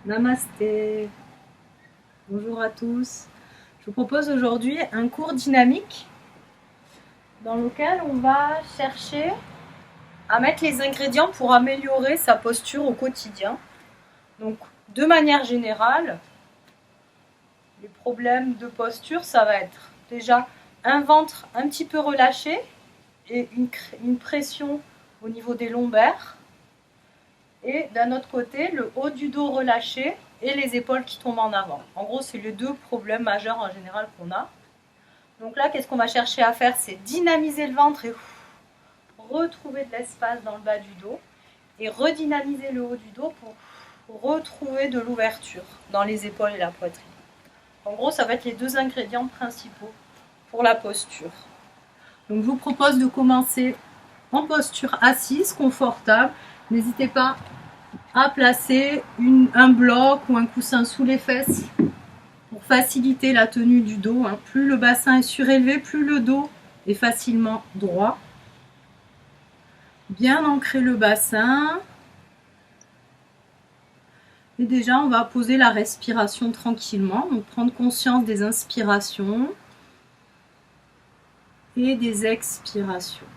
Namasté. Bonjour à tous. Je vous propose aujourd'hui un cours dynamique dans lequel on va chercher à mettre les ingrédients pour améliorer sa posture au quotidien. Donc, de manière générale, les problèmes de posture, ça va être déjà un ventre un petit peu relâché et une pression au niveau des lombaires. Et d'un autre côté, le haut du dos relâché et les épaules qui tombent en avant. En gros, c'est les deux problèmes majeurs en général qu'on a. Donc là, qu'est-ce qu'on va chercher à faire? C'est dynamiser le ventre et retrouver de l'espace dans le bas du dos. Et redynamiser le haut du dos pour retrouver de l'ouverture dans les épaules et la poitrine. En gros, ça va être les deux ingrédients principaux pour la posture. Donc je vous propose de commencer en posture assise, confortable. N'hésitez pas à placer un bloc ou un coussin sous les fesses pour faciliter la tenue du dos. Plus le bassin est surélevé, plus le dos est facilement droit. Bien ancrer le bassin. Et déjà, on va poser la respiration tranquillement. Donc prendre conscience des inspirations et des expirations.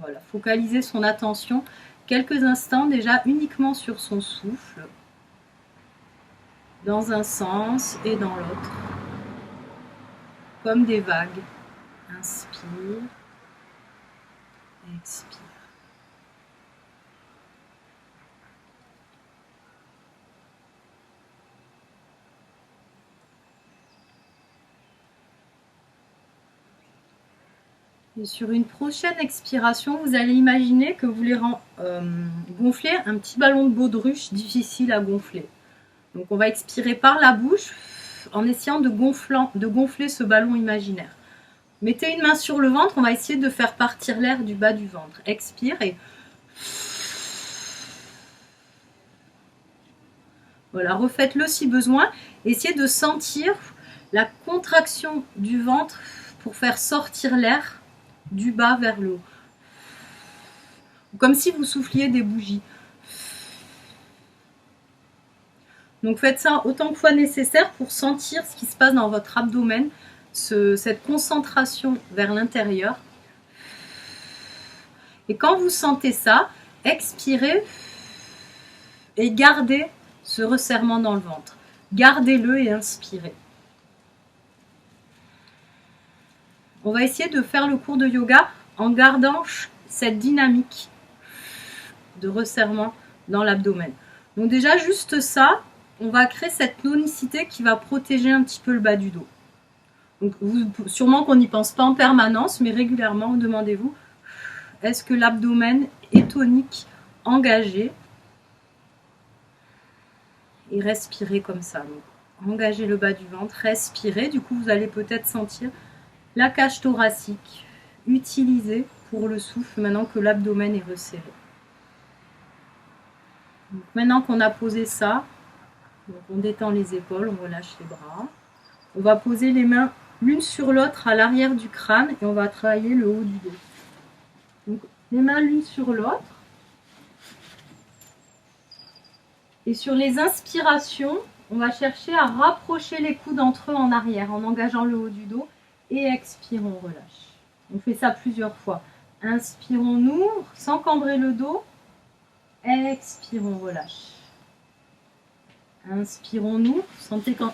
Voilà, focaliser son attention quelques instants déjà uniquement sur son souffle, dans un sens et dans l'autre, comme des vagues. Inspire, expire. Et sur une prochaine expiration, vous allez imaginer que vous voulez gonfler un petit ballon de baudruche difficile à gonfler. Donc on va expirer par la bouche en essayant de gonfler ce ballon imaginaire. Mettez une main sur le ventre, on va essayer de faire partir l'air du bas du ventre. Expire et voilà, refaites-le si besoin. Essayez de sentir la contraction du ventre pour faire sortir l'air du bas vers le haut. Comme si vous souffliez des bougies. Donc faites ça autant que fois nécessaire pour sentir ce qui se passe dans votre abdomen, cette concentration vers l'intérieur. Et quand vous sentez ça, expirez et gardez ce resserrement dans le ventre. Gardez-le et inspirez. On va essayer de faire le cours de yoga en gardant cette dynamique de resserrement dans l'abdomen. Donc déjà, juste ça, on va créer cette tonicité qui va protéger un petit peu le bas du dos. Donc sûrement qu'on n'y pense pas en permanence, mais régulièrement, demandez-vous, est-ce que l'abdomen est tonique, engagé? Et respirez comme ça. Donc, engagez le bas du ventre, respirez. Du coup, vous allez peut-être sentir la cage thoracique utilisée pour le souffle maintenant que l'abdomen est resserré. Donc, maintenant qu'on a posé ça, donc on détend les épaules, on relâche les bras. On va poser les mains l'une sur l'autre à l'arrière du crâne et on va travailler le haut du dos. Donc les mains l'une sur l'autre. Et sur les inspirations, on va chercher à rapprocher les coudes entre eux en arrière en engageant le haut du dos. Et expire, on relâche. On fait ça plusieurs fois. Inspire, on ouvre sans cambrer le dos. Expire, on relâche. Inspire, on ouvre. Sentez quand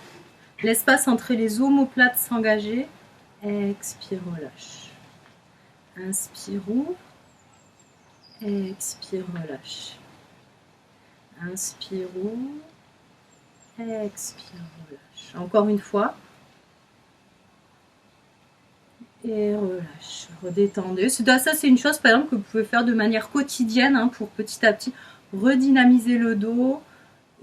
l'espace entre les omoplates s'engager. Expire, relâche. Inspire, ouvre. Expire, relâche. Inspire, ouvre. Expire, relâche. Encore une fois. Et relâche, redétendez. Ça, c'est une chose, par exemple, que vous pouvez faire de manière quotidienne pour petit à petit redynamiser le dos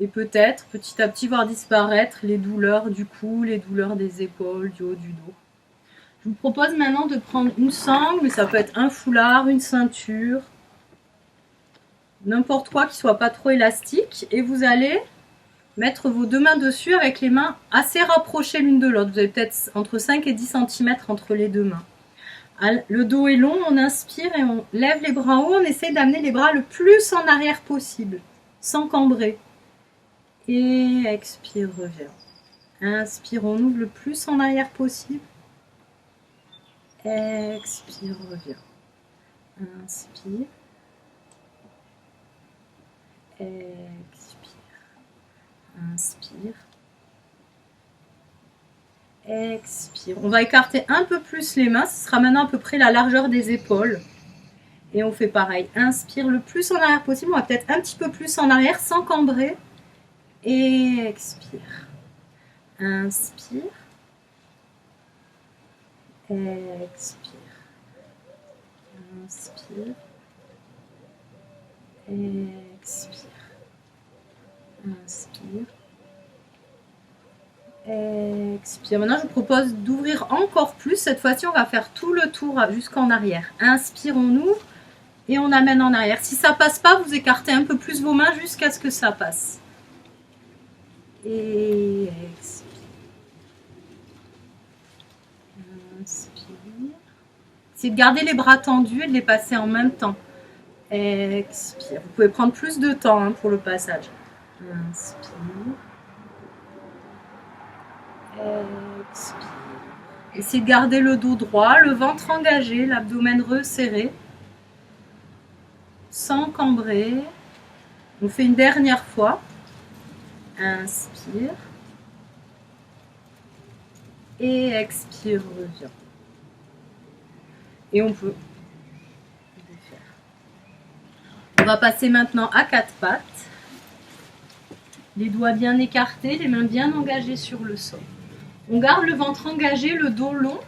et peut-être petit à petit voir disparaître les douleurs du cou, les douleurs des épaules, du haut du dos. Je vous propose maintenant de prendre une sangle, mais ça peut être un foulard, une ceinture, n'importe quoi qui ne soit pas trop élastique, et vous allez mettre vos deux mains dessus avec les mains assez rapprochées l'une de l'autre. Vous avez peut-être entre 5 et 10 cm entre les deux mains. Le dos est long, on inspire et on lève les bras en haut. On essaie d'amener les bras le plus en arrière possible, sans cambrer. Et expire, reviens. Inspire, on ouvre le plus en arrière possible. Expire, reviens. Inspire. Expire. Inspire. Expire. On va écarter un peu plus les mains. Ce sera maintenant à peu près la largeur des épaules. Et on fait pareil. Inspire le plus en arrière possible. On va peut-être un petit peu plus en arrière sans cambrer. Et expire. Inspire. Expire. Inspire. Expire. Inspire. Expire. Maintenant, je vous propose d'ouvrir encore plus. Cette fois-ci, on va faire tout le tour jusqu'en arrière. Inspire, on ouvre et on amène en arrière. Si ça passe pas, vous écartez un peu plus vos mains jusqu'à ce que ça passe. Et expire. Inspire. Essayez de garder les bras tendus et de les passer en même temps. Expire. Vous pouvez prendre plus de temps pour le passage. Inspire. Expire. Essayez de garder le dos droit, le ventre engagé, l'abdomen resserré, sans cambrer. On fait une dernière fois. Inspire. Et expire, reviens. Et on peut défaire. On va passer maintenant à quatre pattes. Les doigts bien écartés, les mains bien engagées sur le sol. On garde le ventre engagé, le dos long.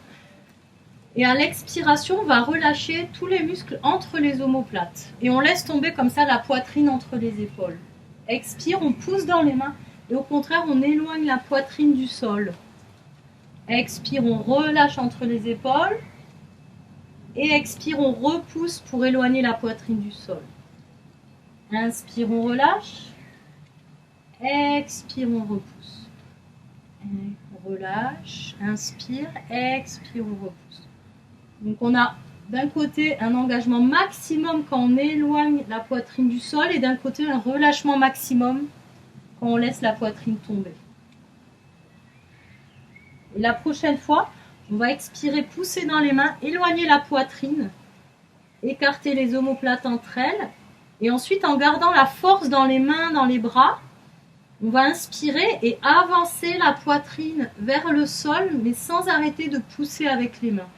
Et à l'expiration, on va relâcher tous les muscles entre les omoplates. Et on laisse tomber comme ça la poitrine entre les épaules. Expire, on pousse dans les mains. Et au contraire, on éloigne la poitrine du sol. Expire, on relâche entre les épaules. Et expire, on repousse pour éloigner la poitrine du sol. Inspire, on relâche. Expire, on repousse. On relâche, inspire, expire, on repousse. Donc on a d'un côté un engagement maximum quand on éloigne la poitrine du sol et d'un côté un relâchement maximum quand on laisse la poitrine tomber. Et la prochaine fois, on va expirer, pousser dans les mains, éloigner la poitrine, écarter les omoplates entre elles et ensuite en gardant la force dans les mains, dans les bras, on va inspirer et avancer la poitrine vers le sol, mais sans arrêter de pousser avec les mains.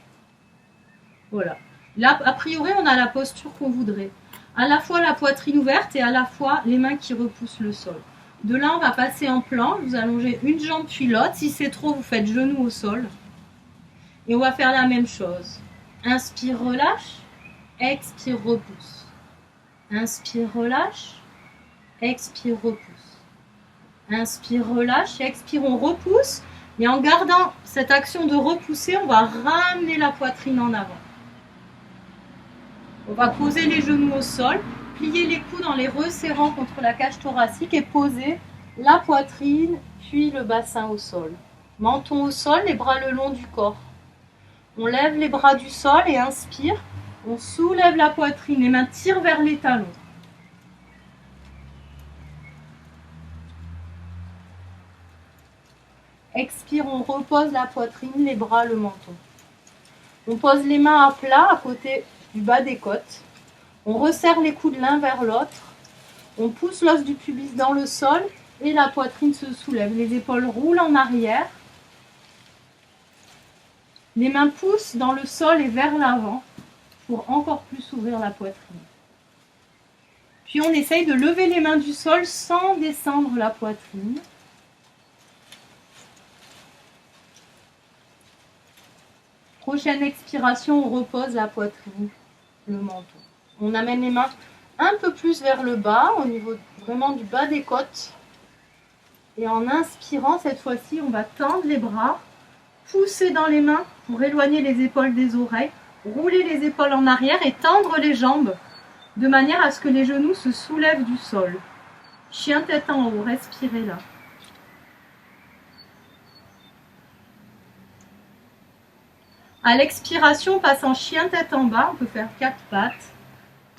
Voilà. Là, a priori, on a la posture qu'on voudrait. À la fois la poitrine ouverte et à la fois les mains qui repoussent le sol. De là, on va passer en planche. Vous allongez une jambe puis l'autre. Si c'est trop, vous faites genou au sol. Et on va faire la même chose. Inspire, relâche. Expire, repousse. Inspire, relâche. Expire, repousse. Inspire, relâche, expire, on repousse. Et en gardant cette action de repousser, on va ramener la poitrine en avant. On va poser les genoux au sol, plier les coudes en les resserrant contre la cage thoracique et poser la poitrine, puis le bassin au sol. Menton au sol, les bras le long du corps. On lève les bras du sol et inspire. On soulève la poitrine, les mains tirent vers les talons. Expire, on repose la poitrine, les bras, le menton. On pose les mains à plat à côté du bas des côtes. On resserre les coudes l'un vers l'autre. On pousse l'os du pubis dans le sol et la poitrine se soulève. Les épaules roulent en arrière. Les mains poussent dans le sol et vers l'avant pour encore plus ouvrir la poitrine. Puis on essaye de lever les mains du sol sans descendre la poitrine. Prochaine expiration, on repose la poitrine, le menton. On amène les mains un peu plus vers le bas, au niveau vraiment du bas des côtes. Et en inspirant, cette fois-ci, on va tendre les bras, pousser dans les mains pour éloigner les épaules des oreilles, rouler les épaules en arrière et tendre les jambes de manière à ce que les genoux se soulèvent du sol. Chien tête en haut, respirez là. À l'expiration, on passe en chien tête en bas. On peut faire 4 pattes.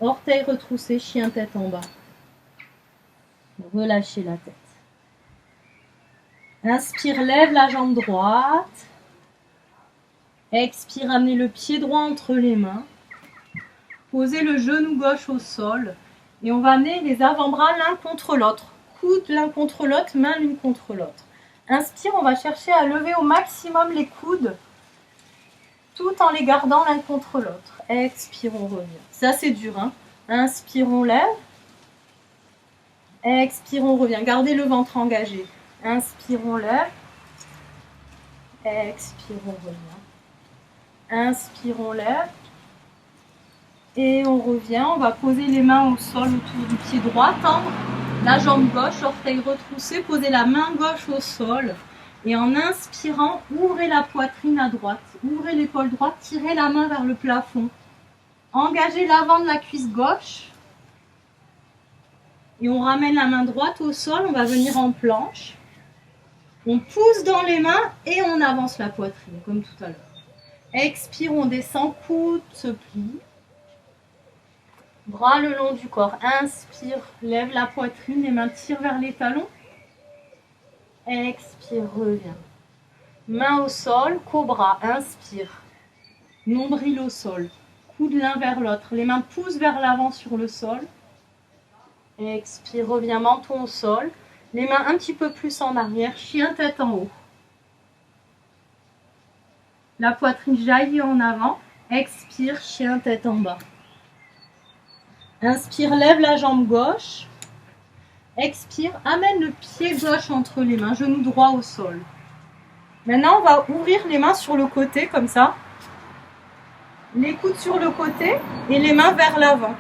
Orteils retroussés, chien tête en bas. Relâchez la tête. Inspire, lève la jambe droite. Expire, amenez le pied droit entre les mains. Posez le genou gauche au sol. Et on va amener les avant-bras l'un contre l'autre. Coudes l'un contre l'autre, mains l'une contre l'autre. Inspire, on va chercher à lever au maximum les coudes, tout en les gardant l'un contre l'autre. Expire, on revient. Ça, c'est dur, hein. Inspire, on lève. Expire, on revient. Gardez le ventre engagé. Inspire, on lève. Expire, on revient. Inspire, on lève. Et on revient. On va poser les mains au sol autour du pied droit. Tendre la jambe gauche, orteil retroussé. Posez la main gauche au sol. Et en inspirant, ouvrez la poitrine à droite. Ouvrez l'épaule droite. Tirez la main vers le plafond. Engagez l'avant de la cuisse gauche. Et on ramène la main droite au sol. On va venir en planche. On pousse dans les mains et on avance la poitrine, comme tout à l'heure. Expire, on descend, coude se plie. Bras le long du corps. Inspire, lève la poitrine, les mains tirent vers les talons. Expire, reviens. Main au sol, cobra, inspire. Nombril au sol. Coude l'un vers l'autre. Les mains poussent vers l'avant sur le sol. Expire, reviens, menton au sol. Les mains un petit peu plus en arrière. Chien tête en haut. La poitrine jaillit en avant. Expire, chien tête en bas. Inspire, lève la jambe gauche. Expire, amène le pied gauche entre les mains, genou droit au sol. Maintenant, on va ouvrir les mains sur le côté, comme ça. Les coudes sur le côté et les mains vers l'avant.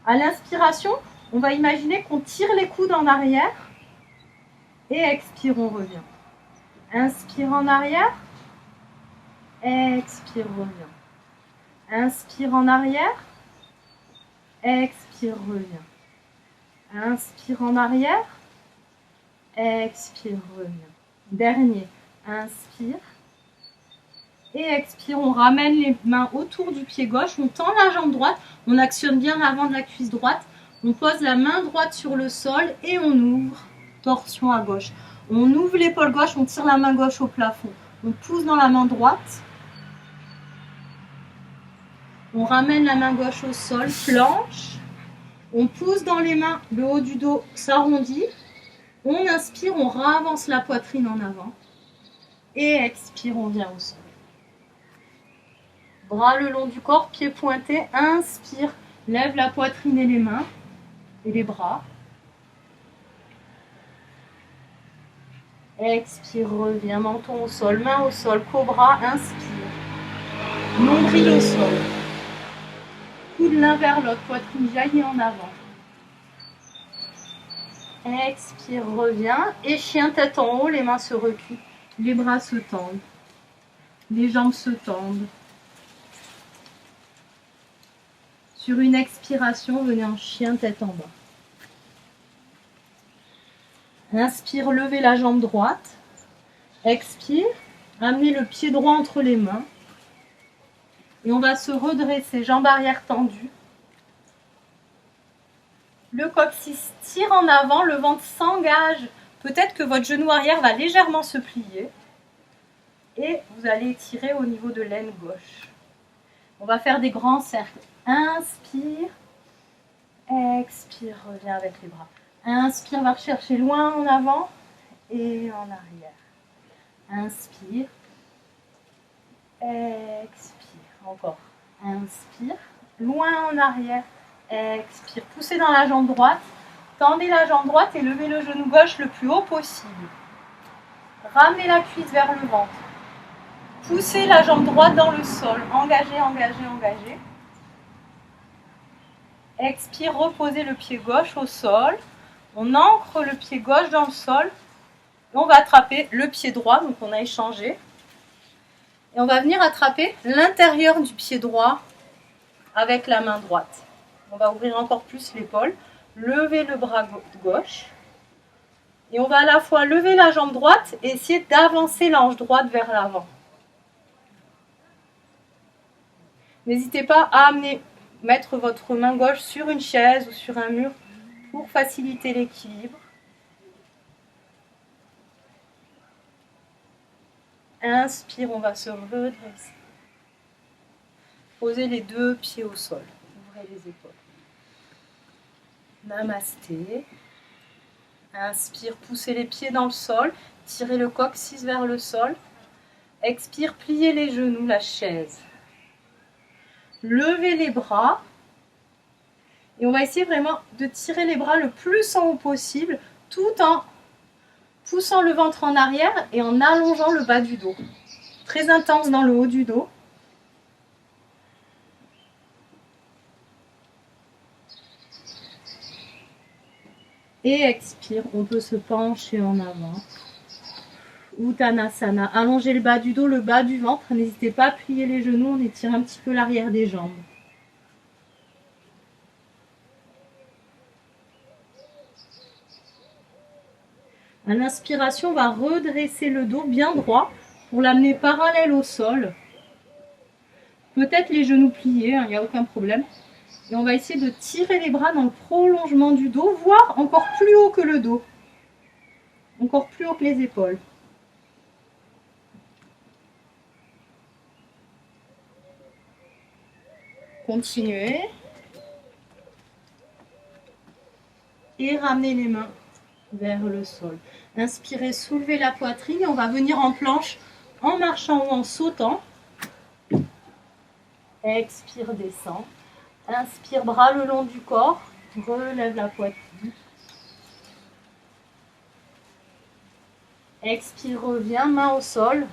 À l'inspiration, on va imaginer qu'on tire les coudes en arrière. Et expire, on revient. Inspire en arrière. Expire, revient. Inspire en arrière. Expire, revient. Inspire en arrière. Expire, revient. Dernier. Inspire. Et expire. On ramène les mains autour du pied gauche. On tend la jambe droite. On actionne bien l'avant de la cuisse droite. On pose la main droite sur le sol et on ouvre. Torsion à gauche. On ouvre l'épaule gauche. On tire la main gauche au plafond. On pousse dans la main droite. On ramène la main gauche au sol, planche. On pousse dans les mains, le haut du dos s'arrondit. On inspire, on ravance la poitrine en avant. Et expire, on vient au sol. Bras le long du corps, pieds pointés. Inspire, lève la poitrine et les mains. Et les bras. Expire, reviens, menton au sol, main au sol, cobra, inspire. Nombril au sol. Coude l'un vers l'autre, poitrine jaillit en avant. Expire, reviens. Et chien tête en haut, les mains se reculent. Les bras se tendent. Les jambes se tendent. Sur une expiration, venez en chien tête en bas. Inspire, levez la jambe droite. Expire, amenez le pied droit entre les mains. Et on va se redresser, jambes arrière tendues. Le coccyx tire en avant, le ventre s'engage. Peut-être que votre genou arrière va légèrement se plier. Et vous allez étirer au niveau de l'aine gauche. On va faire des grands cercles. Inspire. Expire, reviens avec les bras. Inspire, va rechercher loin en avant et en arrière. Inspire. Expire. Encore. Inspire. Loin en arrière. Expire. Poussez dans la jambe droite. Tendez la jambe droite et levez le genou gauche le plus haut possible. Ramenez la cuisse vers le ventre. Poussez la jambe droite dans le sol. Engagez, engagez, engagez. Expire, reposez le pied gauche au sol. On ancre le pied gauche dans le sol. Et on va attraper le pied droit, donc on a échangé. Et on va venir attraper l'intérieur du pied droit avec la main droite. On va ouvrir encore plus l'épaule. Lever le bras gauche. Et on va à la fois lever la jambe droite et essayer d'avancer l'ange droite vers l'avant. N'hésitez pas à mettre votre main gauche sur une chaise ou sur un mur pour faciliter l'équilibre. Inspire, on va se redresser. Posez les deux pieds au sol. Ouvrez les épaules. Namasté. Inspire, poussez les pieds dans le sol. Tirez le coccyx vers le sol. Expire, pliez les genoux, la chaise. Levez les bras. Et on va essayer vraiment de tirer les bras le plus en haut possible, tout en poussant le ventre en arrière et en allongeant le bas du dos. Très intense dans le haut du dos. Et expire, on peut se pencher en avant. Uttanasana, allongez le bas du dos, le bas du ventre. N'hésitez pas à plier les genoux, on étire un petit peu l'arrière des jambes. À l'inspiration, on va redresser le dos bien droit pour l'amener parallèle au sol. Peut-être les genoux pliés, il n'y a aucun problème. Et on va essayer de tirer les bras dans le prolongement du dos, voire encore plus haut que le dos. Encore plus haut que les épaules. Continuez. Et ramenez les mains vers le sol. Inspirez, soulevez la poitrine et on va venir en planche en marchant ou en sautant. Expire, descend. Inspire, bras le long du corps. Relève la poitrine. Expire, reviens, main au sol.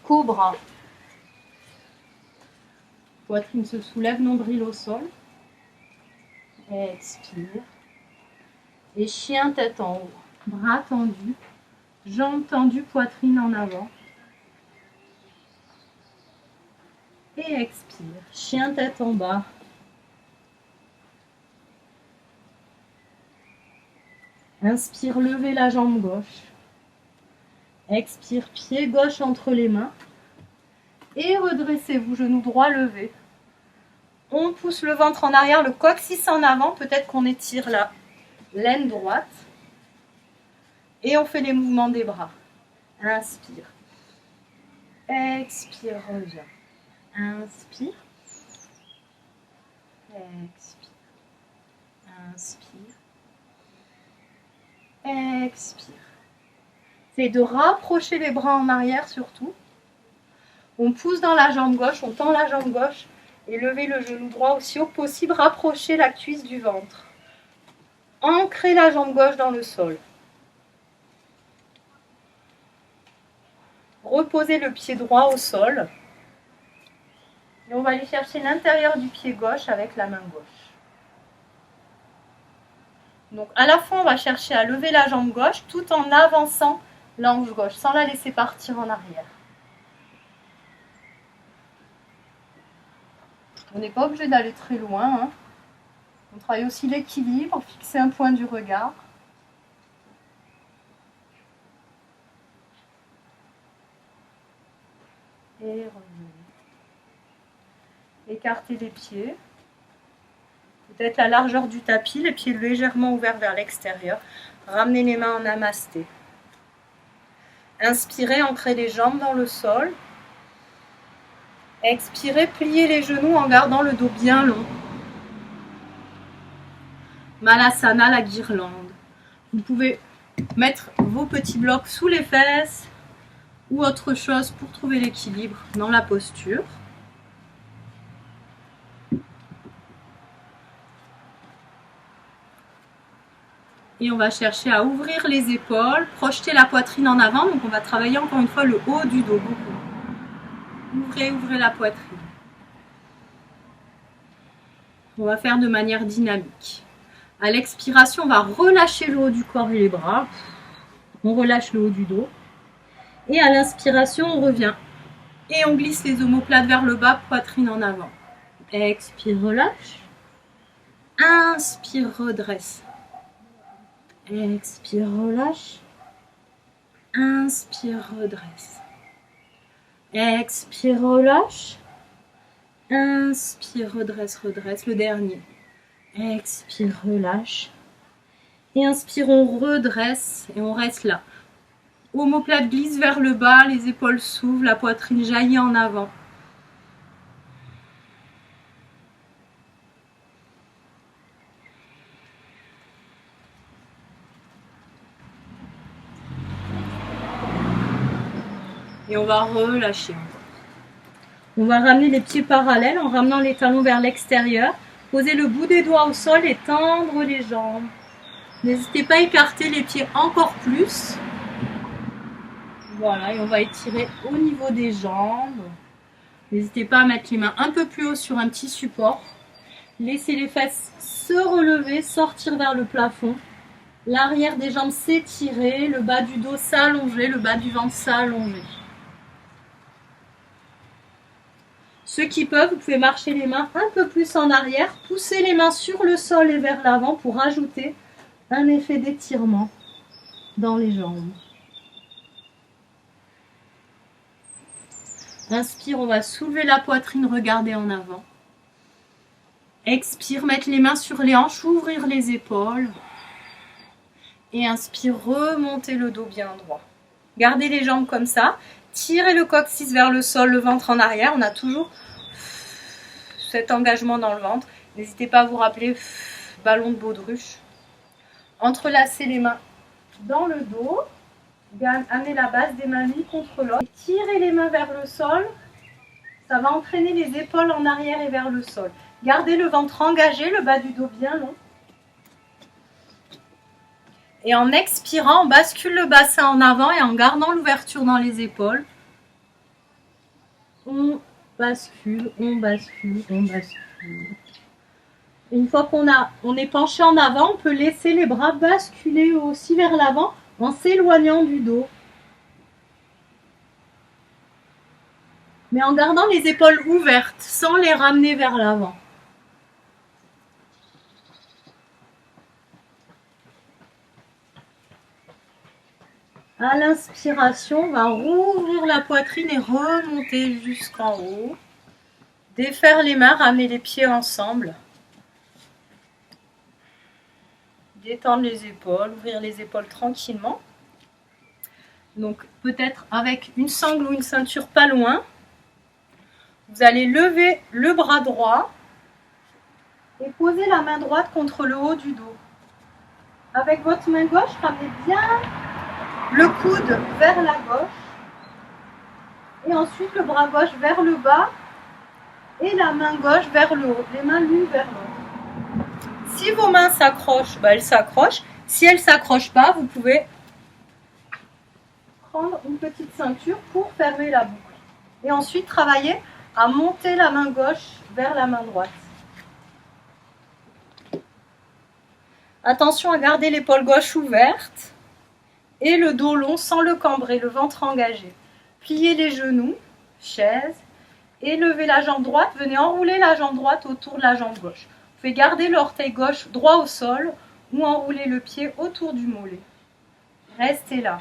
Cobra. Poitrine se soulève, nombril au sol. Expire. Et chien tête en haut. Bras tendus. Jambes tendues, poitrine en avant. Et expire. Chien tête en bas. Inspire, levez la jambe gauche. Expire, pied gauche entre les mains. Et redressez-vous, genou droit levé. On pousse le ventre en arrière, le coccyx en avant. Peut-être qu'on étire la l'aine droite. Et on fait les mouvements des bras. Inspire. Expire, reviens. Inspire. Expire. Inspire. Expire. C'est de rapprocher les bras en arrière surtout. On pousse dans la jambe gauche, on tend la jambe gauche et levez le genou droit aussi haut que possible. Rapprochez la cuisse du ventre. Ancrez la jambe gauche dans le sol. Reposez le pied droit au sol. Et on va aller chercher l'intérieur du pied gauche avec la main gauche. Donc à la fois, on va chercher à lever la jambe gauche tout en avançant l'ange gauche, sans la laisser partir en arrière. On n'est pas obligé d'aller très loin. Hein. On travaille aussi l'équilibre, fixer un point du regard. Et revenez. Écartez les pieds. Peut-être la largeur du tapis, les pieds légèrement ouverts vers l'extérieur. Ramenez les mains en namasté. Inspirez, ancrez les jambes dans le sol. Expirez, pliez les genoux en gardant le dos bien long. Malasana, la guirlande. Vous pouvez mettre vos petits blocs sous les fesses ou autre chose pour trouver l'équilibre dans la posture. Et on va chercher à ouvrir les épaules, projeter la poitrine en avant. Donc on va travailler encore une fois le haut du dos. Ouvrez la poitrine. On va faire de manière dynamique. À l'expiration, on va relâcher le haut du corps et les bras. On relâche le haut du dos. Et à l'inspiration, on revient. Et on glisse les omoplates vers le bas, poitrine en avant. Expire, relâche. Inspire, redresse. Expire, relâche. Inspire, redresse. Expire, relâche. Inspire, redresse, redresse. Le dernier. Expire, relâche. Et inspire, on redresse et on reste là. Omoplate glisse vers le bas, les épaules s'ouvrent, la poitrine jaillit en avant. Et on va relâcher. On va ramener les pieds parallèles en ramenant les talons vers l'extérieur. Poser le bout des doigts au sol et tendre les jambes. N'hésitez pas à écarter les pieds encore plus. Voilà, et on va étirer au niveau des jambes. N'hésitez pas à mettre les mains un peu plus haut sur un petit support. Laissez les fesses se relever, sortir vers le plafond. L'arrière des jambes s'étirer, le bas du dos s'allonger, le bas du ventre s'allonger. Ceux qui peuvent, vous pouvez marcher les mains un peu plus en arrière, pousser les mains sur le sol et vers l'avant pour ajouter un effet d'étirement dans les jambes. Inspire, on va soulever la poitrine, regarder en avant. Expire, mettre les mains sur les hanches, ouvrir les épaules. Et inspire, remonter le dos bien droit. Gardez les jambes comme ça. Tirez le coccyx vers le sol, le ventre en arrière. On a toujours cet engagement dans le ventre. N'hésitez pas à vous rappeler ballon de baudruche. Entrelacez les mains dans le dos. Amenez la base des mains l'une contre l'autre. Tirez les mains vers le sol. Ça va entraîner les épaules en arrière et vers le sol. Gardez le ventre engagé, le bas du dos bien long. Et en expirant, on bascule le bassin en avant et en gardant l'ouverture dans les épaules. On bascule, on bascule, on bascule. Une fois qu'on est penché en avant, on peut laisser les bras basculer aussi vers l'avant en s'éloignant du dos. Mais en gardant les épaules ouvertes, sans les ramener vers l'avant. À l'inspiration, on va rouvrir la poitrine et remonter jusqu'en haut. Défaire les mains, ramener les pieds ensemble. Détendre les épaules, ouvrir les épaules tranquillement. Donc peut-être avec une sangle ou une ceinture pas loin. Vous allez lever le bras droit et poser la main droite contre le haut du dos. Avec votre main gauche, ramenez bien le coude vers la gauche. Et ensuite le bras gauche vers le bas et la main gauche vers le haut. Les mains l'une vers l'autre. Si vos mains s'accrochent, elles s'accrochent. Si elles ne s'accrochent pas, vous pouvez prendre une petite ceinture pour fermer la boucle. Et ensuite travailler à monter la main gauche vers la main droite. Attention à garder l'épaule gauche ouverte et le dos long sans le cambrer, le ventre engagé. Pliez les genoux, chaise, et levez la jambe droite. Venez enrouler la jambe droite autour de la jambe gauche. Vous pouvez garder l'orteil gauche droit au sol ou enrouler le pied autour du mollet. Restez là.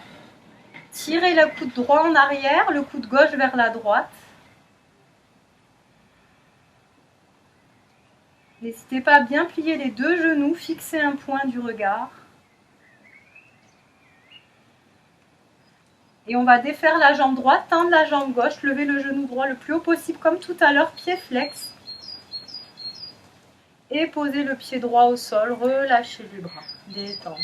Tirez le coude droit en arrière, le coude gauche vers la droite. N'hésitez pas à bien plier les deux genoux, fixer un point du regard. Et on va défaire la jambe droite, tendre la jambe gauche, lever le genou droit le plus haut possible comme tout à l'heure, pied flex. Et poser le pied droit au sol, relâchez les bras, détendre.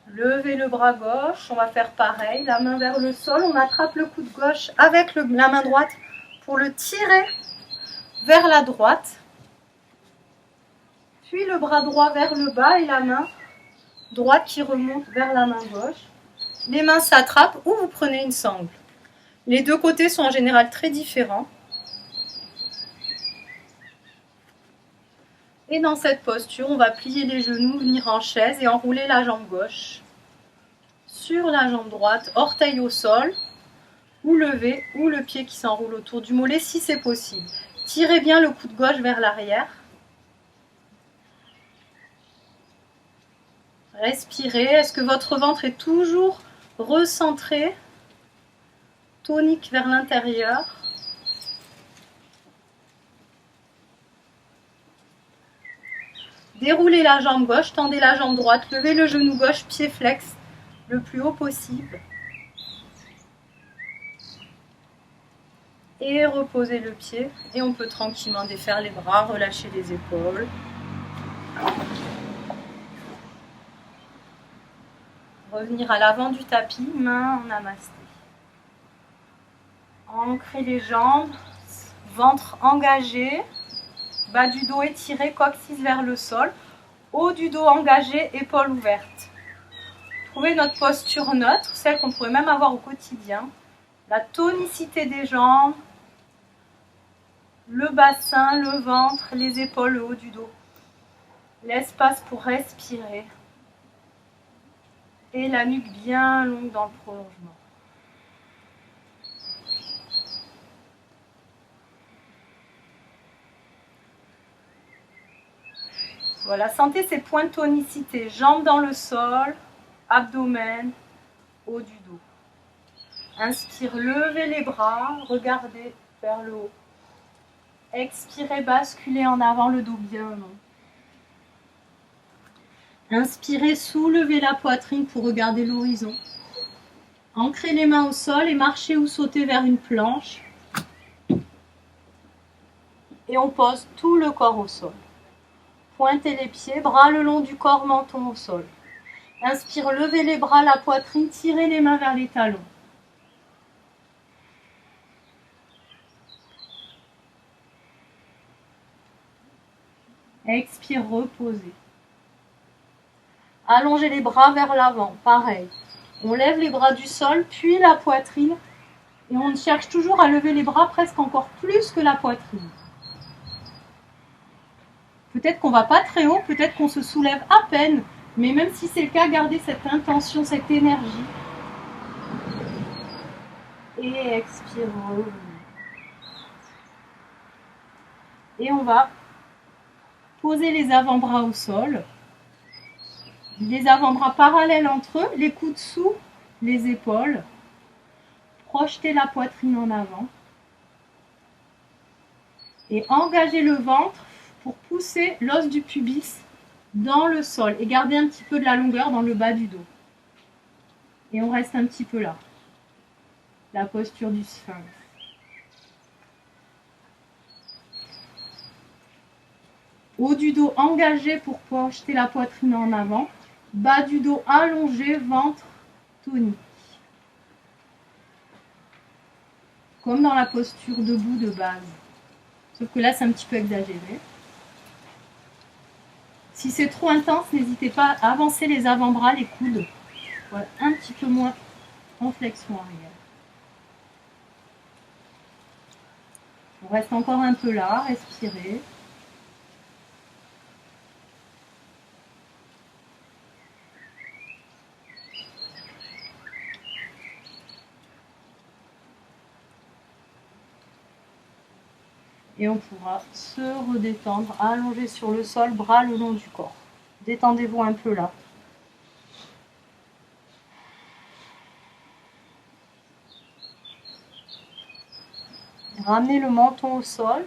Levez le bras gauche, on va faire pareil, la main vers le sol, on attrape le coude gauche avec la main droite pour le tirer vers la droite. Puis le bras droit vers le bas et la main droite qui remonte vers la main gauche. Les mains s'attrapent ou vous prenez une sangle. Les deux côtés sont en général très différents. Et dans cette posture, on va plier les genoux, venir en chaise et enrouler la jambe gauche sur la jambe droite, orteil au sol, ou lever, ou le pied qui s'enroule autour du mollet si c'est possible. Tirez bien le coude gauche vers l'arrière. Respirez. Est-ce que votre ventre est toujours recentré, tonique vers l'intérieur? Déroulez la jambe gauche, tendez la jambe droite, levez le genou gauche, pied flex le plus haut possible. Et reposez le pied. Et on peut tranquillement défaire les bras, relâcher les épaules. Revenir à l'avant du tapis, main en namasté. Ancrez les jambes, ventre engagé, bas du dos étiré, coccyx vers le sol, haut du dos engagé, épaules ouvertes. Trouvez notre posture neutre, celle qu'on pourrait même avoir au quotidien. La tonicité des jambes, le bassin, le ventre, les épaules, le haut du dos. L'espace pour respirer. Et la nuque bien longue dans le prolongement. Voilà, sentez ces points de tonicité. Jambes dans le sol, abdomen, haut du dos. Inspire, levez les bras, regardez vers le haut. Expirez, basculez en avant, le dos bien long. Inspirez, soulevez la poitrine pour regarder l'horizon. Ancrez les mains au sol et marchez ou sautez vers une planche. Et on pose tout le corps au sol. Pointez les pieds, bras le long du corps, menton au sol. Inspire, levez les bras, la poitrine, tirez les mains vers les talons. Expire, reposez. Allongez les bras vers l'avant, pareil. On lève les bras du sol, puis la poitrine. Et on cherche toujours à lever les bras presque encore plus que la poitrine. Peut-être qu'on ne va pas très haut, peut-être qu'on se soulève à peine. Mais même si c'est le cas, gardez cette intention, cette énergie. Et expire, revenez. Et on va poser les avant-bras au sol. Les avant-bras parallèles entre eux, les coudes sous les épaules. Projetez la poitrine en avant. Et engagez le ventre pour pousser l'os du pubis dans le sol. Et garder un petit peu de la longueur dans le bas du dos. Et on reste un petit peu là. La posture du sphinx. Haut du dos engagé pour projeter la poitrine en avant. Bas du dos allongé, ventre tonique. Comme dans la posture debout de base. Sauf que là, c'est un petit peu exagéré. Si c'est trop intense, n'hésitez pas à avancer les avant-bras, les coudes. Voilà, un petit peu moins en flexion arrière. On reste encore un peu là, respirez. Et on pourra se redétendre, allonger sur le sol, bras le long du corps. Détendez-vous un peu là. Ramenez le menton au sol.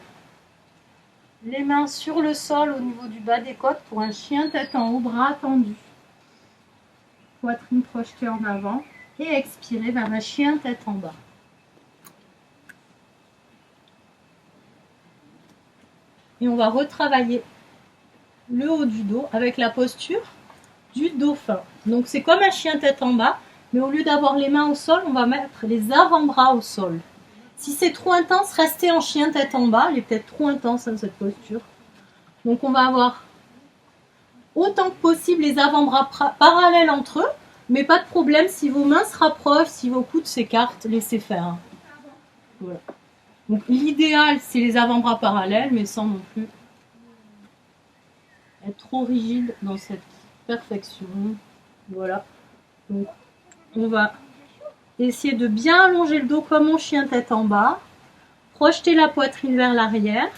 Les mains sur le sol au niveau du bas des côtes pour un chien tête en haut, bras tendus. Poitrine projetée en avant. Et expirez vers un chien tête en bas. Et on va retravailler le haut du dos avec la posture du dauphin. Donc c'est comme un chien tête en bas, mais au lieu d'avoir les mains au sol, on va mettre les avant-bras au sol. Si c'est trop intense, restez en chien tête en bas. Elle est peut-être trop intense cette posture. Donc on va avoir autant que possible les avant-bras parallèles entre eux, mais pas de problème si vos mains se rapprochent, si vos coudes s'écartent, laissez faire. Voilà. Donc l'idéal, c'est les avant-bras parallèles, mais sans non plus être trop rigide dans cette perfection. Voilà. Donc on va essayer de bien allonger le dos comme mon chien tête en bas. Projetez la poitrine vers l'arrière.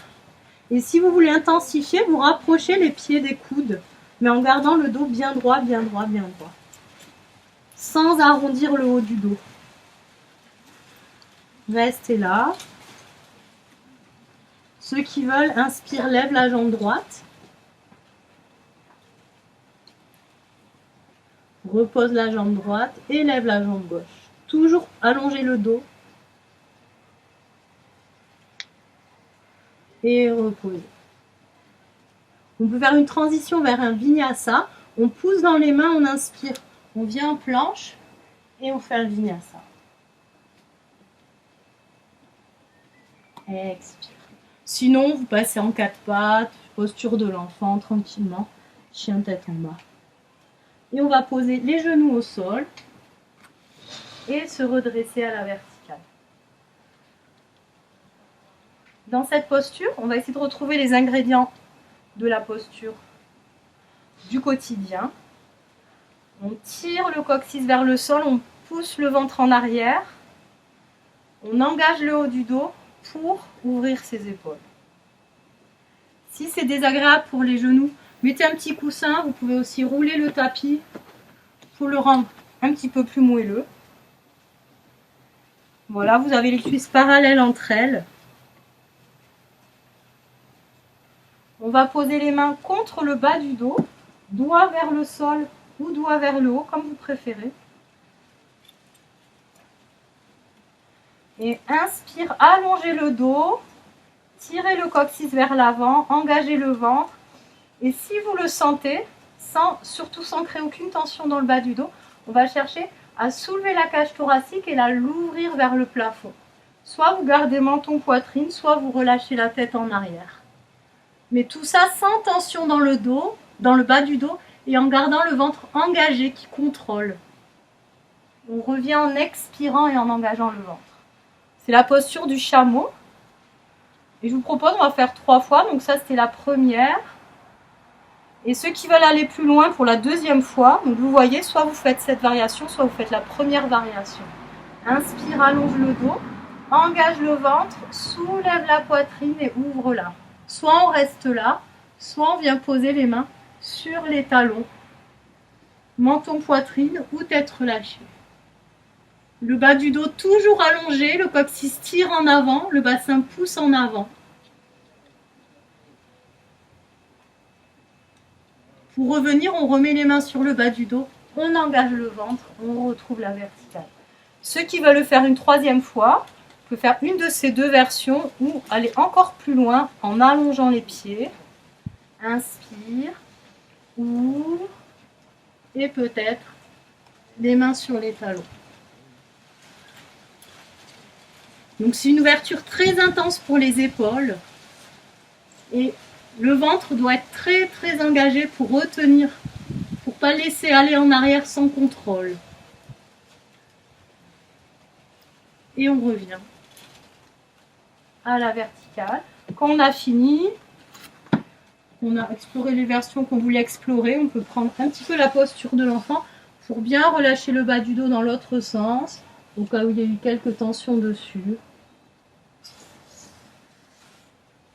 Et si vous voulez intensifier, vous rapprochez les pieds des coudes, mais en gardant le dos bien droit, bien droit, bien droit. Sans arrondir le haut du dos. Restez là. Ceux qui veulent, inspire, lève la jambe droite. repose la jambe droite, élève la jambe gauche. Toujours allonger le dos. Et reposer. On peut faire une transition vers un vinyasa. On pousse dans les mains, on inspire. On vient en planche et on fait un vinyasa. Expire. Sinon, vous passez en quatre pattes, posture de l'enfant, tranquillement. Chien tête en bas. Et on va poser les genoux au sol et se redresser à la verticale. Dans cette posture, on va essayer de retrouver les ingrédients de la posture du quotidien. On tire le coccyx vers le sol, on pousse le ventre en arrière, on engage le haut du dos pour ouvrir ses épaules. Si c'est désagréable pour les genoux, mettez un petit coussin, vous pouvez aussi rouler le tapis pour le rendre un petit peu plus moelleux. Voilà, vous avez les cuisses parallèles entre elles. On va poser les mains contre le bas du dos, doigt vers le sol ou doigt vers le haut, comme vous préférez. Et inspire, allongez le dos, tirez le coccyx vers l'avant, engagez le ventre. Et si vous le sentez, surtout sans créer aucune tension dans le bas du dos, on va chercher à soulever la cage thoracique et l'ouvrir vers le plafond. Soit vous gardez menton, poitrine, soit vous relâchez la tête en arrière. Mais tout ça sans tension dans le dos, dans le bas du dos, et en gardant le ventre engagé qui contrôle. On revient en expirant et en engageant le ventre. C'est la posture du chameau. Et je vous propose, on va faire 3 fois. Donc ça, c'était la première. Et ceux qui veulent aller plus loin pour la deuxième fois, donc vous voyez, soit vous faites cette variation, soit vous faites la première variation. Inspire, allonge le dos, engage le ventre, soulève la poitrine et ouvre-la. Soit on reste là, soit on vient poser les mains sur les talons, menton, poitrine ou tête relâchée. Le bas du dos toujours allongé, le coccyx tire en avant, le bassin pousse en avant. Pour revenir, on remet les mains sur le bas du dos, on engage le ventre, on retrouve la verticale. Ceux qui veulent le faire une 3e fois, on peut faire une de ces 2 versions ou aller encore plus loin en allongeant les pieds. Inspire, ouvre et peut-être les mains sur les talons. Donc c'est une ouverture très intense pour les épaules et le ventre doit être très très engagé pour retenir, pour ne pas laisser aller en arrière sans contrôle. Et on revient à la verticale. Quand on a fini, on a exploré les versions qu'on voulait explorer, on peut prendre un petit peu la posture de l'enfant pour bien relâcher le bas du dos dans l'autre sens, au cas où il y a eu quelques tensions dessus.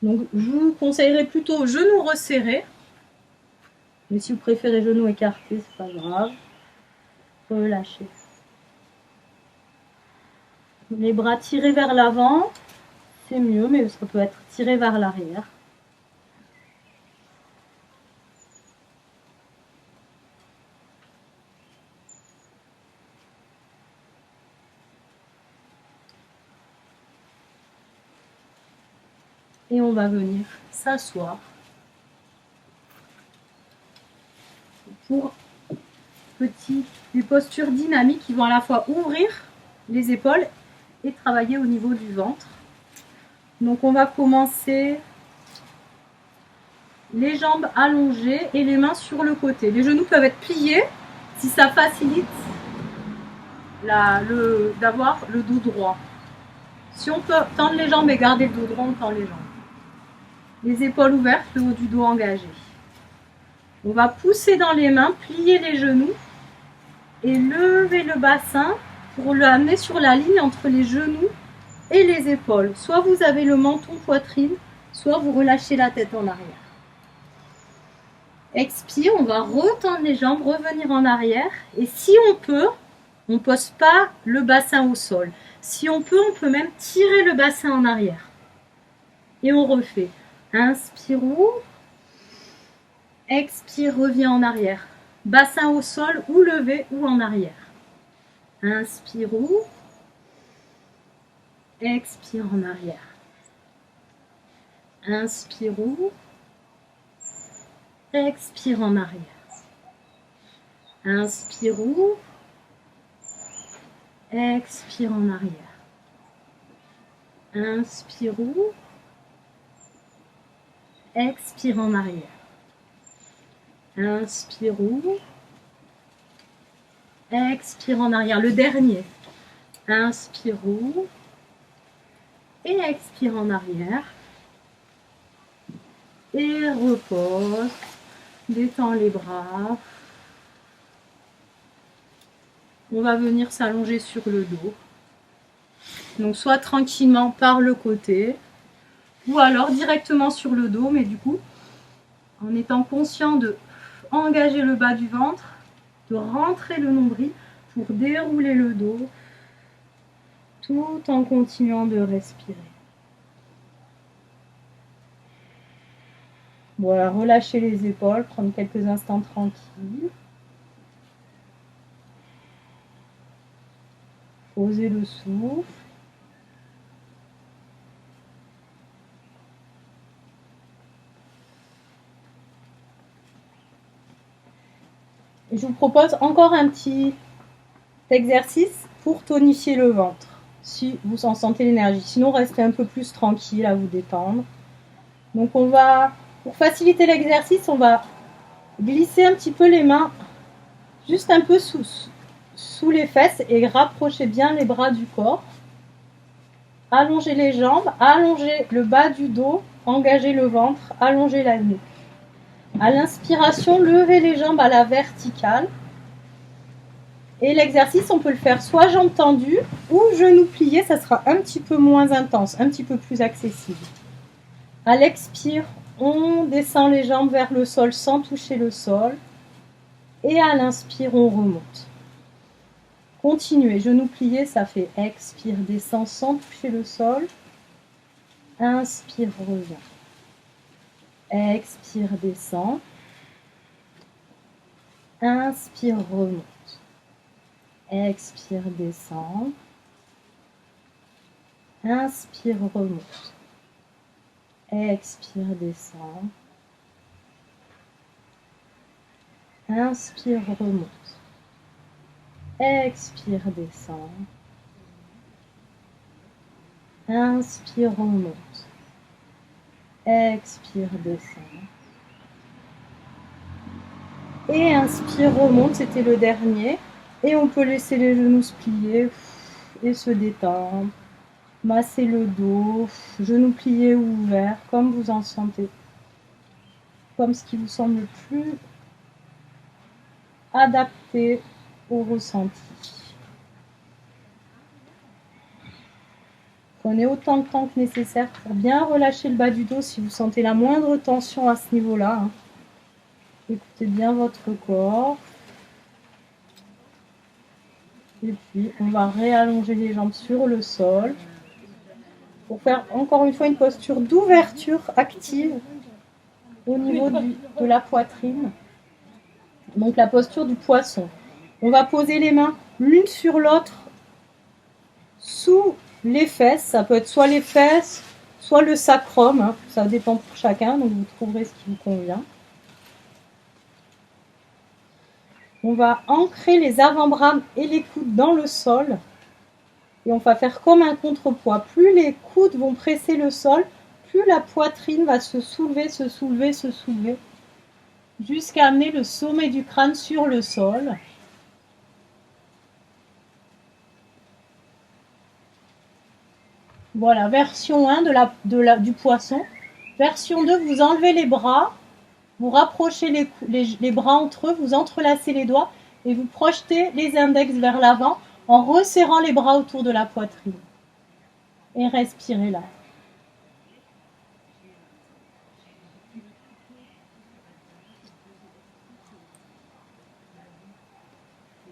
Donc je vous conseillerais plutôt genoux resserrés, mais si vous préférez genoux écartés, c'est pas grave. Relâchez. Les bras tirés vers l'avant, c'est mieux, mais ça peut être tiré vers l'arrière. Et on va venir s'asseoir pour des postures dynamiques qui vont à la fois ouvrir les épaules et travailler au niveau du ventre. Donc on va commencer les jambes allongées et les mains sur le côté. Les genoux peuvent être pliés si ça facilite d'avoir le dos droit. Si on peut tendre les jambes et garder le dos droit, on tend les jambes. Les épaules ouvertes, le haut du dos engagé. On va pousser dans les mains, plier les genoux et lever le bassin pour l'amener sur la ligne entre les genoux et les épaules. Soit vous avez le menton poitrine, soit vous relâchez la tête en arrière. Expire, on va retendre les jambes, revenir en arrière. Et si on peut, on ne pose pas le bassin au sol. Si on peut même tirer le bassin en arrière. Et on refait. Inspire, ouvre. Expire, reviens en arrière. bassin au sol, ou levé ou en arrière. Inspire ou, expire en arrière. Inspire ou, expire en arrière. Inspire ou, expire en arrière. Inspire ou, expire en arrière. Inspire ou, expire en arrière. Le dernier. Inspire ou, et expire en arrière. Et repose. Détends les bras. On va venir s'allonger sur le dos. Donc soit tranquillement par le côté, ou alors directement sur le dos, mais du coup, en étant conscient de engager le bas du ventre, de rentrer le nombril pour dérouler le dos, tout en continuant de respirer. Voilà, relâchez les épaules, prendre quelques instants tranquilles. Posez le souffle. Et je vous propose encore un petit exercice pour tonifier le ventre, si vous en sentez l'énergie. Sinon, restez un peu plus tranquille à vous détendre. Donc on va, pour faciliter l'exercice, on va glisser un petit peu les mains juste un peu sous les fesses et rapprochez bien les bras du corps. Allongez les jambes, allongez le bas du dos, engagez le ventre, allongez la nuque. À l'inspiration, levez les jambes à la verticale. Et l'exercice, on peut le faire soit jambes tendues ou genoux pliés, ça sera un petit peu moins intense, un petit peu plus accessible. À l'expire, on descend les jambes vers le sol sans toucher le sol. Et à l'inspire, on remonte. Continuez, genoux pliés, ça fait expire, descend sans toucher le sol. Inspire, revient. Expire, descend. Inspire, remonte. Expire, descend. Inspire, remonte. Expire, descend. Inspire, remonte. Expire, descend. Inspire, remonte. Expire, descend. Et inspire, remonte, c'était le dernier. Et on peut laisser les genoux se plier et se détendre. Masser le dos, genoux pliés ou ouverts, comme vous en sentez. Comme ce qui vous semble le plus adapté au ressenti. Prenez autant de temps que nécessaire pour bien relâcher le bas du dos si vous sentez la moindre tension à ce niveau-là. Écoutez bien votre corps. Et puis, on va réallonger les jambes sur le sol pour faire encore une fois une posture d'ouverture active au niveau de la poitrine. Donc la posture du poisson. On va poser les mains l'une sur l'autre sous les fesses. Ça peut être soit les fesses, soit le sacrum. Ça dépend pour chacun, donc vous trouverez ce qui vous convient. On va ancrer les avant-bras et les coudes dans le sol. Et on va faire comme un contrepoids. Plus les coudes vont presser le sol, plus la poitrine va se soulever, se soulever, se soulever, jusqu'à amener le sommet du crâne sur le sol. Voilà, version 1 du poisson. Version 2, vous enlevez les bras, vous rapprochez les bras entre eux, vous entrelacez les doigts et vous projetez les index vers l'avant en resserrant les bras autour de la poitrine. Et respirez là.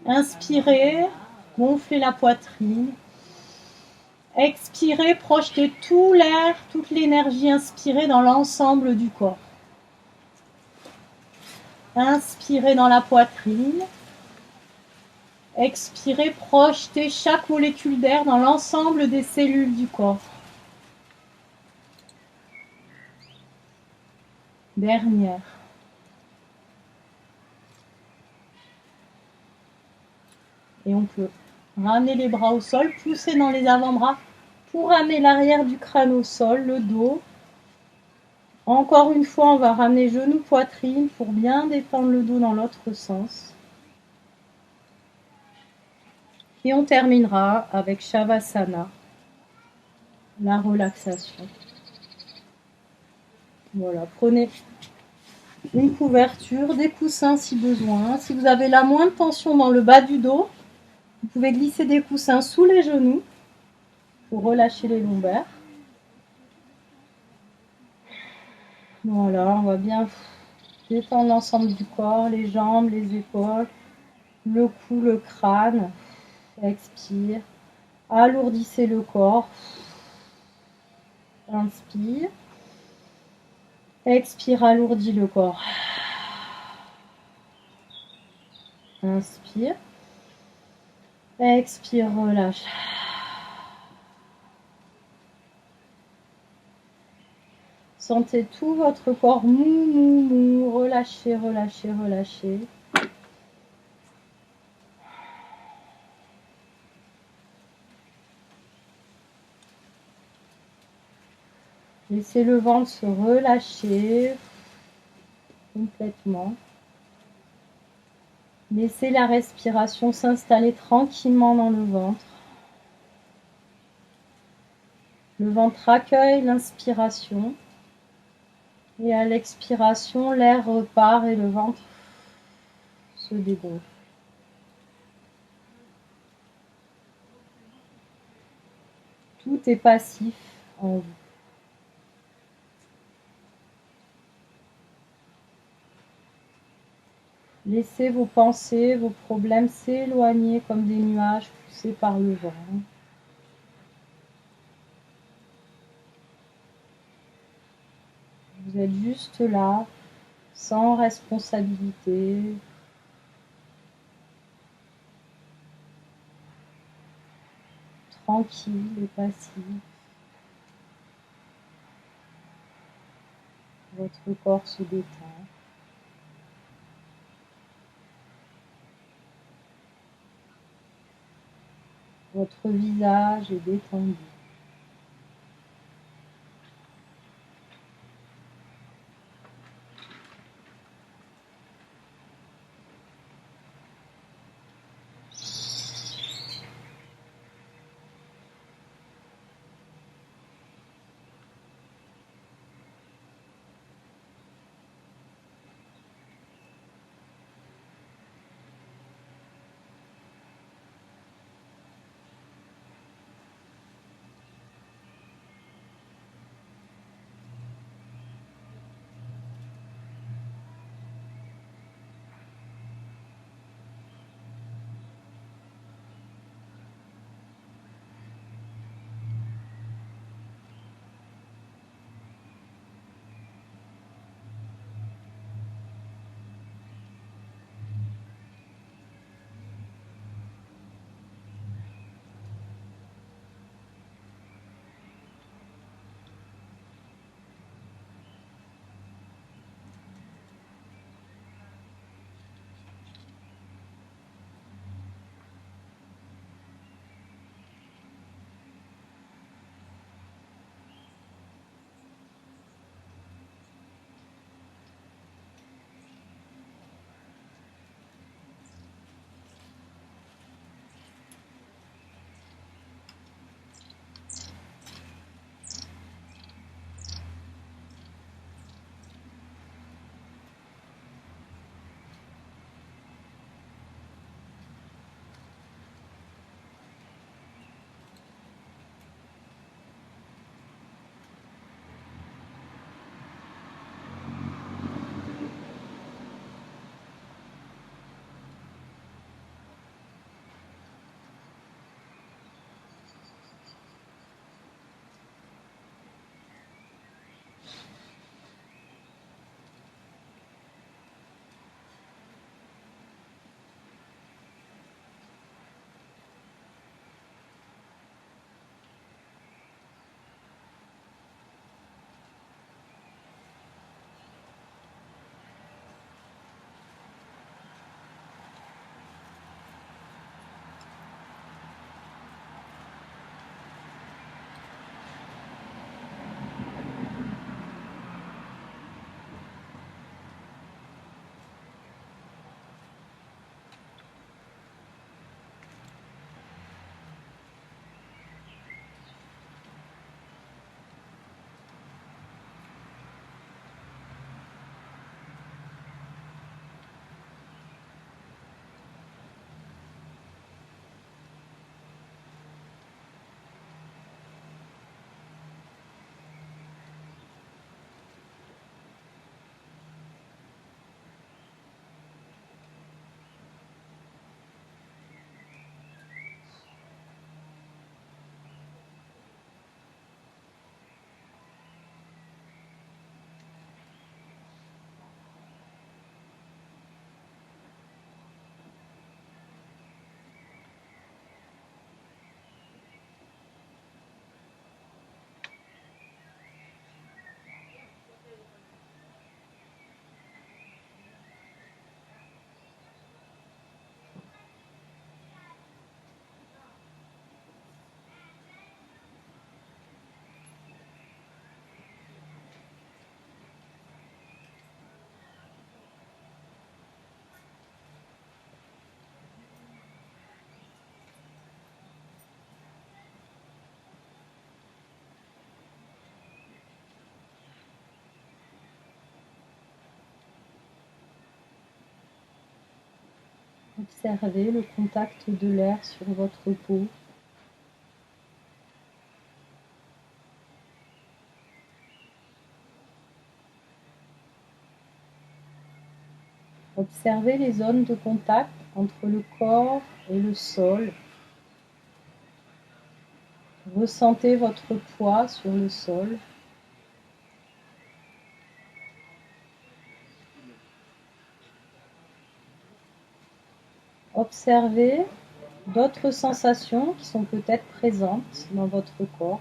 Inspirez, gonflez la poitrine. Expirez, projetez tout l'air, toute l'énergie inspirée dans l'ensemble du corps. Inspirez dans la poitrine. Expirez, projetez chaque molécule d'air dans l'ensemble des cellules du corps. Dernière. Et on peut ramener les bras au sol, pousser dans les avant-bras pour ramener l'arrière du crâne au sol, le dos. Encore une fois, on va ramener genou, poitrine pour bien détendre le dos dans l'autre sens. Et on terminera avec Shavasana, la relaxation. Voilà, prenez une couverture, des coussins si besoin. Si vous avez la moindre tension dans le bas du dos, vous pouvez glisser des coussins sous les genoux pour relâcher les lombaires. Voilà, on va bien détendre l'ensemble du corps, les jambes, les épaules, le cou, le crâne. Expire. Alourdissez le corps. Inspire. Expire, alourdis le corps. Inspire. Expire, relâche. Sentez tout votre corps mou, mou, mou. Relâchez, relâchez, relâchez. Laissez le ventre se relâcher complètement. Laissez la respiration s'installer tranquillement dans le ventre. Le ventre accueille l'inspiration. Et à l'expiration, l'air repart et le ventre se dégonfle. Tout est passif en vous. Laissez vos pensées, vos problèmes s'éloigner comme des nuages poussés par le vent. Vous êtes juste là, sans responsabilité. Tranquille et passif. Votre corps se détend. Votre visage est détendu. Observez le contact de l'air sur votre peau. Observez les zones de contact entre le corps et le sol. Ressentez votre poids sur le sol. Observez d'autres sensations qui sont peut-être présentes dans votre corps.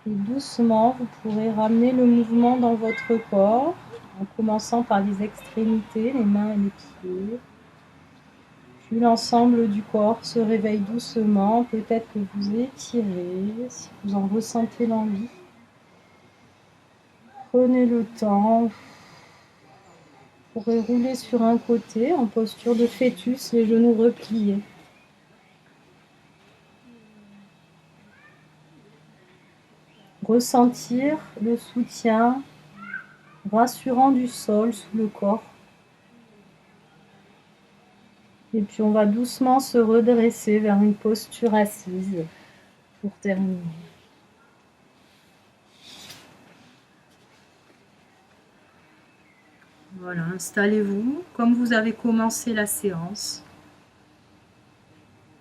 Et doucement, vous pourrez ramener le mouvement dans votre corps, en commençant par les extrémités, les mains et les pieds. Puis l'ensemble du corps se réveille doucement, peut-être que vous étirez, si vous en ressentez l'envie. Prenez le temps. Vous pourrez rouler sur un côté en posture de fœtus, les genoux repliés. Ressentir le soutien rassurant du sol sous le corps. Et puis on va doucement se redresser vers une posture assise pour terminer. Voilà, installez-vous comme vous avez commencé la séance.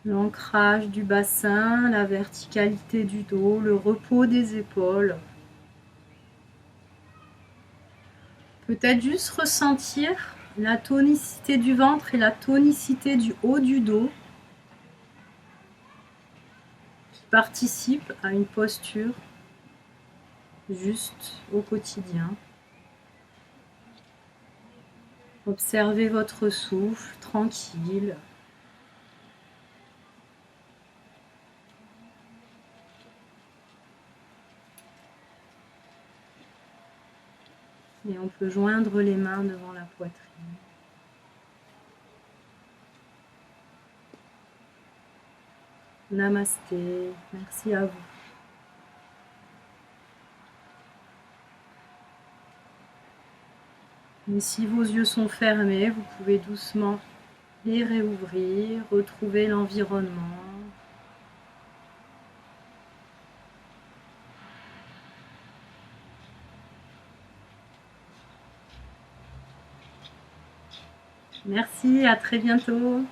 L'ancrage du bassin, la verticalité du dos, le repos des épaules. Peut-être juste ressentir la tonicité du ventre et la tonicité du haut du dos qui participent à une posture juste au quotidien. Observez votre souffle tranquille. Et on peut joindre les mains devant la poitrine. Namasté, merci à vous. Et si vos yeux sont fermés, vous pouvez doucement les réouvrir, retrouver l'environnement. Merci, à très bientôt.